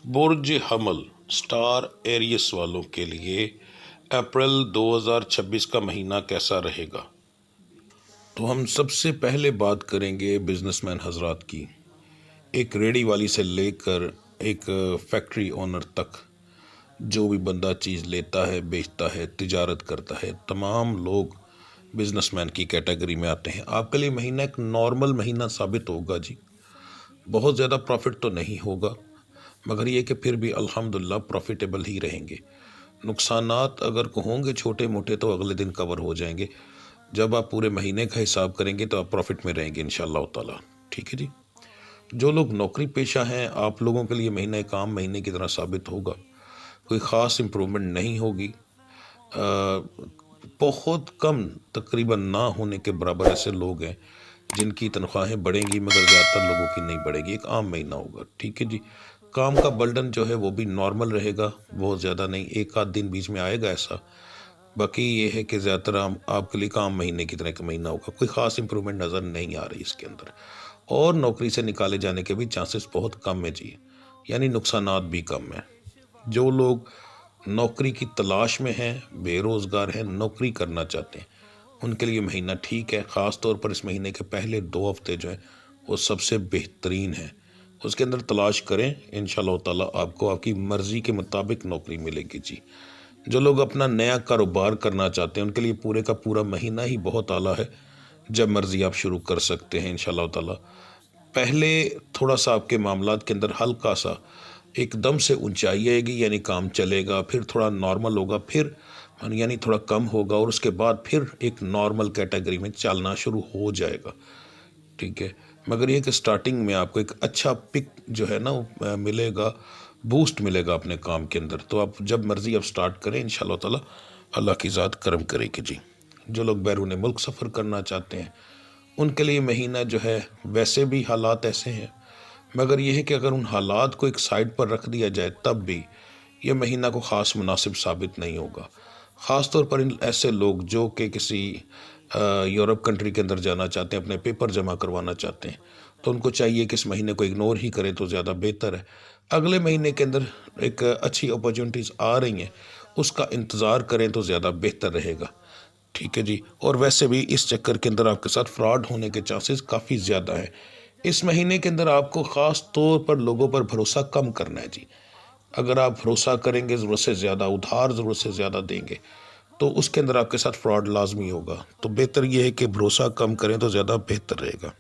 برج حمل سٹار ایریس والوں کے لیے اپریل 2026 کا مہینہ کیسا رہے گا؟ تو ہم سب سے پہلے بات کریں گے بزنس مین حضرات کی۔ ایک ریڑھی والی سے لے کر ایک فیکٹری اونر تک جو بھی بندہ چیز لیتا ہے، بیچتا ہے، تجارت کرتا ہے، تمام لوگ بزنس مین کی کیٹیگری میں آتے ہیں۔ آپ کے لیے مہینہ ایک نارمل مہینہ ثابت ہوگا جی، بہت زیادہ پروفٹ تو نہیں ہوگا، مگر یہ کہ پھر بھی الحمدللہ پروفیٹیبل ہی رہیں گے۔ نقصانات اگر ہوں گے چھوٹے موٹے تو اگلے دن کور ہو جائیں گے۔ جب آپ پورے مہینے کا حساب کریں گے تو آپ پروفٹ میں رہیں گے انشاءاللہ تعالیٰ۔ ٹھیک ہے جی۔ جو لوگ نوکری پیشہ ہیں، آپ لوگوں کے لیے مہینہ ایک عام مہینے کی طرح ثابت ہوگا، کوئی خاص امپرومنٹ نہیں ہوگی۔ بہت کم، تقریباً نہ ہونے کے برابر ایسے لوگ ہیں جن کی تنخواہیں بڑھیں گی، مگر زیادہ تر لوگوں کی نہیں بڑھے گی۔ ایک عام مہینہ ہوگا۔ ٹھیک ہے جی۔ کام کا برڈن جو ہے وہ بھی نارمل رہے گا، بہت زیادہ نہیں، ایک آدھ دن بیچ میں آئے گا ایسا۔ باقی یہ ہے کہ زیادہ تر آپ کے لیے کام مہینے کی طرح کا مہینہ ہوگا، کوئی خاص امپرومنٹ نظر نہیں آ رہی اس کے اندر، اور نوکری سے نکالے جانے کے بھی چانسز بہت کم ہیں جی، یعنی نقصانات بھی کم ہیں۔ جو لوگ نوکری کی تلاش میں ہیں، بے روزگار ہیں، نوکری کرنا چاہتے ہیں، ان کے لیے مہینہ ٹھیک ہے۔ خاص طور پر اس مہینے کے پہلے 2 ہفتے جو ہیں وہ سب سے بہترین ہیں، اس کے اندر تلاش کریں، انشاءاللہ تعالیٰ آپ کو آپ کی مرضی کے مطابق نوکری ملے گی جی۔ جو لوگ اپنا نیا کاروبار کرنا چاہتے ہیں ان کے لیے پورے کا پورا مہینہ ہی بہت اعلیٰ ہے، جب مرضی آپ شروع کر سکتے ہیں انشاءاللہ تعالیٰ۔ پہلے تھوڑا سا آپ کے معاملات کے اندر ہلکا سا ایک دم سے اونچائی آئے گی، یعنی کام چلے گا، پھر تھوڑا نارمل ہوگا، پھر یعنی تھوڑا کم ہوگا، اور اس کے بعد پھر ایک نارمل کیٹیگری میں چلنا شروع ہو جائے گا۔ ٹھیک ہے، مگر یہ کہ سٹارٹنگ میں آپ کو ایک اچھا پک جو ہے نا ملے گا، بوسٹ ملے گا اپنے کام کے اندر، تو آپ جب مرضی آپ سٹارٹ کریں انشاءاللہ تعالیٰ، اللہ کی ذات کرم کرے گی جی۔ جو لوگ بیرون ملک سفر کرنا چاہتے ہیں ان کے لیے مہینہ جو ہے، ویسے بھی حالات ایسے ہیں، مگر یہ ہے کہ اگر ان حالات کو ایک سائڈ پر رکھ دیا جائے تب بھی یہ مہینہ کو خاص مناسب ثابت نہیں ہوگا۔ خاص طور پر ان ایسے لوگ جو کہ کسی یورپ کنٹری کے اندر جانا چاہتے ہیں، اپنے پیپر جمع کروانا چاہتے ہیں، تو ان کو چاہیے کہ اس مہینے کو اگنور ہی کرے تو زیادہ بہتر ہے۔ اگلے مہینے کے اندر ایک اچھی اپرچونٹیز آ رہی ہیں، اس کا انتظار کریں تو زیادہ بہتر رہے گا۔ ٹھیک ہے جی۔ اور ویسے بھی اس چکر کے اندر آپ کے ساتھ فراڈ ہونے کے چانسز کافی زیادہ ہیں۔ اس مہینے کے اندر آپ کو خاص طور پر لوگوں پر بھروسہ کم کرنا ہے جی۔ اگر آپ بھروسہ کریں گے، ضرورت سے زیادہ ادھار ضرورت سے زیادہ دیں گے، تو اس کے اندر آپ کے ساتھ فراڈ لازمی ہوگا۔ تو بہتر یہ ہے کہ بھروسہ کم کریں تو زیادہ بہتر رہے گا۔